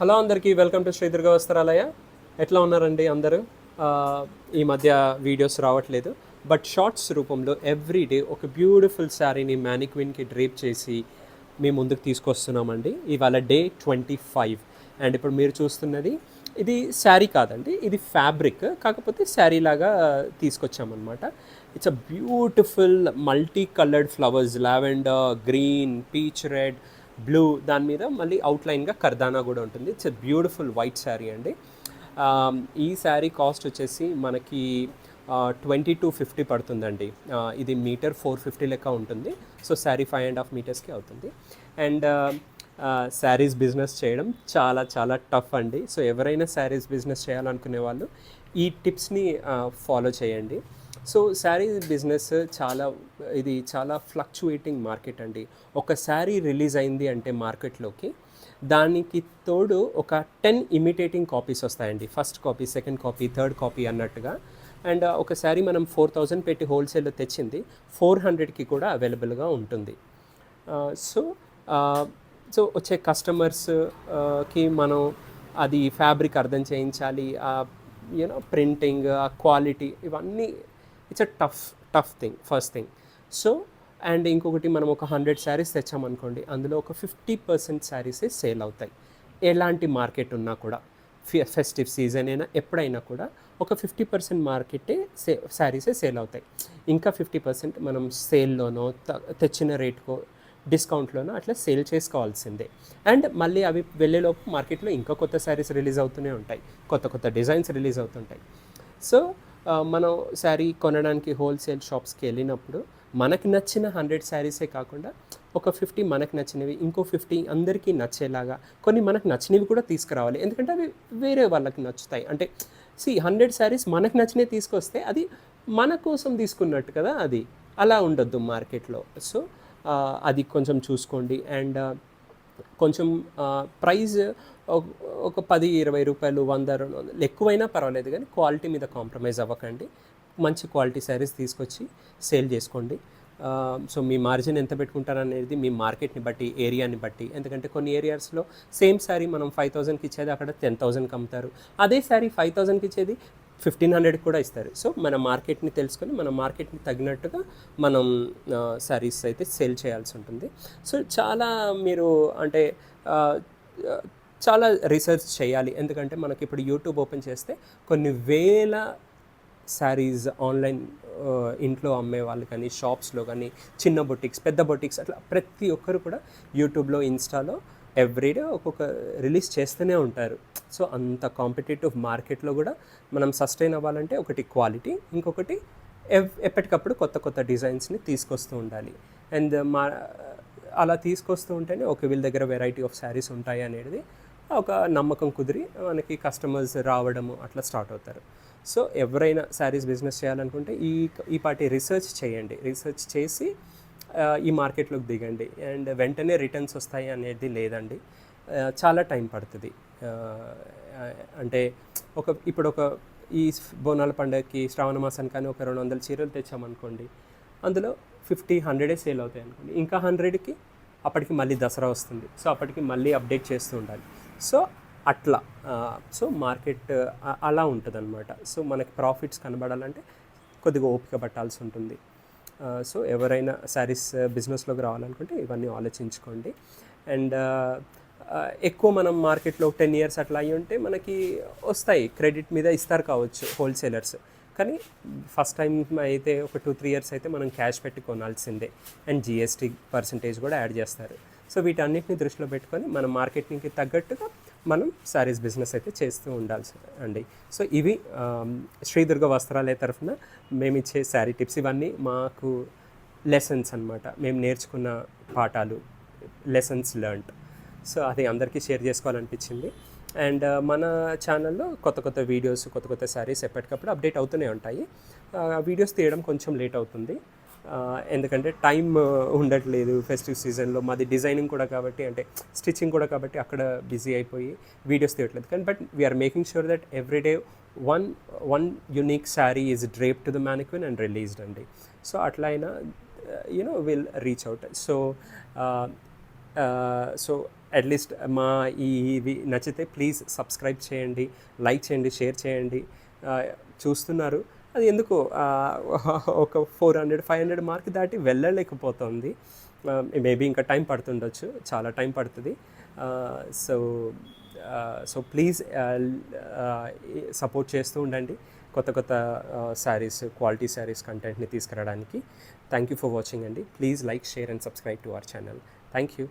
Hello అందరికీ welcome to Shri Durga వస్త్రాలయ. ఎట్లా ఉన్నారండి అందరూ? ఈ మధ్య వీడియోస్ రావట్లేదు, బట్ షార్ట్స్ రూపంలో ఎవ్రీడే ఒక బ్యూటిఫుల్ శారీని మ్యానిక్విన్కి డ్రేప్ చేసి మీ ముందుకు తీసుకొస్తున్నామండి. ఇవాళ డే 25 అండ్ ఇప్పుడు మీరు చూస్తున్నది ఇది శారీ కాదండి, ఇది ఫ్యాబ్రిక్, కాకపోతే శారీ లాగా తీసుకొచ్చామన్నమాట. It's a beautiful multicoloured flowers, lavender, green, peach red, blue, దాని మీద మళ్ళీ అవుట్లైన్గా కర్దానా కూడా ఉంటుంది. It's a beautiful white sari అండి. ఈ శారీ కాస్ట్ వచ్చేసి మనకి 2250 పడుతుందండి. ఇది మీటర్ 450 లెక్క ఉంటుంది. సో శారీ 5.5 మీటర్స్కి అవుతుంది. అండ్ శారీస్ బిజినెస్ చేయడం చాలా చాలా టఫ్ అండి. సో ఎవరైనా శారీస్ బిజినెస్ చేయాలనుకునే వాళ్ళు ఈ టిప్స్ని ఫాలో చేయండి. సో శారీ బిజినెస్ చాలా ఫ్లక్చువేటింగ్ మార్కెట్ అండి. ఒక శారీ రిలీజ్ అయింది అంటే మార్కెట్లోకి, దానికి తోడు ఒక 10 ఇమిటేటింగ్ కాపీస్ వస్తాయండి. First copy, second copy, third copy అన్నట్టుగా. అండ్ ఒక శారీ మనం 4000 పెట్టి హోల్సేల్లో తెచ్చింది 400కి కూడా అవైలబుల్గా ఉంటుంది. సో సో వచ్చే కస్టమర్స్కి మనం అది ఫ్యాబ్రిక్ అర్థం చేయించాలి, ప్రింటింగ్, ఆ క్వాలిటీ, ఇవన్నీ it's a tough thing, first thing. So and ఇంకొకటి, మనం ఒక 100 శారీస్ తెచ్చామనుకోండి, అందులో ఒక 50% శారీసే సేల్ అవుతాయి. ఎలాంటి మార్కెట్ ఉన్నా కూడా, ఫెస్టివ్ సీజన్ అయినా ఎప్పుడైనా కూడా ఒక 50% మార్కెటే శారీసే సేల్ అవుతాయి. ఇంకా 50% మనం సేల్లోనో తెచ్చిన రేట్కో డిస్కౌంట్లోనో అట్లా సేల్ చేసుకోవాల్సిందే. అండ్ మళ్ళీ అవి వెళ్ళేలోపు మార్కెట్లో ఇంకా కొత్త శారీస్ రిలీజ్ అవుతూనే ఉంటాయి, కొత్త కొత్త డిజైన్స్ రిలీజ్ అవుతుంటాయి. సో మనం శారీ కొనడానికి హోల్సేల్ షాప్స్కి వెళ్ళినప్పుడు మనకి నచ్చిన 100 శారీసే కాకుండా ఒక 50 మనకు నచ్చినవి, ఇంకో 50 అందరికీ నచ్చేలాగా, కొన్ని మనకు నచ్చినవి కూడా తీసుకురావాలి. ఎందుకంటే అవి వేరే వాళ్ళకి నచ్చుతాయి. అంటే 100 శారీస్ మనకు నచ్చినవి తీసుకొస్తే అది మన కోసం తీసుకున్నట్టు కదా, అది అలా ఉండొద్దు మార్కెట్లో. సో అది కొంచెం చూసుకోండి. అండ్ కొంచెం ప్రైజ్ ఒక 10-20 రూపాయలు, 100-200 ఎక్కువైనా పర్వాలేదు, కానీ క్వాలిటీ మీద కాంప్రమైజ్ అవ్వకండి. మంచి క్వాలిటీ శారీస్ తీసుకొచ్చి సేల్ చేసుకోండి. సో మీ మార్జిన్ ఎంత పెట్టుకుంటారనేది మీ మార్కెట్ని బట్టి, ఏరియాని బట్టి. ఎందుకంటే కొన్ని ఏరియాస్లో సేమ్ శారీ మనం 5000కి ఇచ్చేది అక్కడ 10,000కి అమ్ముతారు. అదే శారీ 5000కి ఇచ్చేది 1500 కూడా ఇస్తారు. సో మన మార్కెట్ని తెలుసుకొని, మన మార్కెట్ని తగినట్టుగా మనం శారీస్ అయితే సేల్ చేయాల్సి ఉంటుంది. సో చాలా మీరు అంటే చాలా రీసెర్చ్ చేయాలి. ఎందుకంటే మనకి ఇప్పుడు యూట్యూబ్ ఓపెన్ చేస్తే కొన్ని వేల శారీస్ ఆన్లైన్, ఇంట్లో అమ్మే వాళ్ళు కానీ, షాప్స్లో కానీ, చిన్న బొటిక్స్, పెద్ద బొటిక్స్, అట్లా ప్రతి ఒక్కరు కూడా యూట్యూబ్లో, ఇన్స్టాలో ఎవ్రీడే ఒక్కొక్క రిలీజ్ చేస్తూనే ఉంటారు. సో అంత కాంపిటేటివ్ మార్కెట్లో కూడా మనం సస్టైన్ అవ్వాలంటే ఒకటి క్వాలిటీ, ఇంకొకటి ఎప్పటికప్పుడు కొత్త కొత్త డిజైన్స్ని తీసుకొస్తూ ఉండాలి. అండ్ అలా తీసుకొస్తూ ఉంటేనే ఒక వీళ్ళ దగ్గర వెరైటీ ఆఫ్ శారీస్ ఉంటాయి అనేది ఒక నమ్మకం కుదిరి మనకి కస్టమర్స్ రావడము అట్లా స్టార్ట్ అవుతారు. సో ఎవరైనా శారీస్ బిజినెస్ చేయాలనుకుంటే ఈ పాటి రీసెర్చ్ చేయండి. రీసెర్చ్ చేసి ఈ మార్కెట్లోకి దిగండి. అండ్ వెంటనే రిటర్న్స్ వస్తాయి అనేది లేదండి, చాలా టైం పడుతుంది. అంటే ఇప్పుడు ఈ బోనాల పండుగకి, శ్రావణ మాసానికి కానీ ఒక 200 చీరలు తెచ్చామనుకోండి, అందులో 50-100 సేల్ అవుతాయి అనుకోండి. ఇంకా 100కి అప్పటికి మళ్ళీ దసరా వస్తుంది. సో అప్పటికి మళ్ళీ అప్డేట్ చేస్తూ ఉండాలి. సో అట్లా సో మార్కెట్ అలా ఉంటుంది అనమాట. సో మనకి ప్రాఫిట్స్ కనబడాలంటే కొద్దిగా ఓపిక పట్టాల్సి ఉంటుంది. సో ఎవరైనా శారీస్ బిజినెస్లోకి రావాలనుకుంటే ఇవన్నీ ఆలోచించుకోండి. అండ్ ఎక్కువ మనం మార్కెట్లో 10 ఇయర్స్ అట్లా అయ్యి ఉంటే మనకి వస్తాయి, క్రెడిట్ మీద ఇస్తారు కావచ్చు హోల్సేలర్స్. కానీ ఫస్ట్ టైం అయితే ఒక 2-3 ఇయర్స్ అయితే మనం క్యాష్ పెట్టి కొనాల్సిందే. అండ్ జిఎస్టీ పర్సంటేజ్ కూడా యాడ్ చేస్తారు. సో వీటన్నిటిని దృష్టిలో పెట్టుకొని మన మార్కెటింగ్కి తగ్గట్టుగా మనం శారీస్ బిజినెస్ అయితే చేస్తూ ఉండాల్సి అండి. సో ఇవి శ్రీ దుర్గా వస్త్రాలయ తరఫున మేము ఇచ్చే శారీ టిప్స్. ఇవన్నీ మాకు లెసన్స్ అనమాట, మేము నేర్చుకున్న పాఠాలు, లెసన్స్ లెర్న్డ్. సో అది అందరికీ షేర్ చేసుకోవాలనిపించింది. అండ్ మన ఛానల్లో కొత్త కొత్త వీడియోస్, కొత్త కొత్త శారీస్ ఎప్పటికప్పుడు అప్డేట్ అవుతూనే ఉంటాయి. వీడియోస్ తీయడం కొంచెం లేట్ అవుతుంది, ఎందుకంటే టైం ఉండట్లేదు. ఫెస్టివ్ సీజన్లో మాది డిజైనింగ్ కూడా కాబట్టి, అంటే స్టిచ్చింగ్ కూడా కాబట్టి అక్కడ బిజీ అయిపోయి వీడియోస్ తీయట్లేదు. కానీ but we are making sure that everyday one unique sari is drape to the mannequin and released అండి. సో అట్లా అయినా will reach out. So at least మా ఇవి నచ్చితే ప్లీజ్ సబ్స్క్రైబ్ చేయండి, లైక్ చేయండి, షేర్ చేయండి. చూస్తున్నారు, అది ఎందుకో ఒక 400-500 మార్క్ దాటి వెళ్ళలేకపోతుంది. మేబీ ఇంకా టైం పడుతుండొచ్చు, చాలా టైం పడుతుంది. సో సో ప్లీజ్ సపోర్ట్ చేస్తూ ఉండండి కొత్త కొత్త శారీస్, క్వాలిటీ శారీస్ కంటెంట్ని తీసుకురావడానికి. థ్యాంక్ యూ ఫర్ వాచింగ్ అండి. Please like, share and subscribe to our channel. Thank you.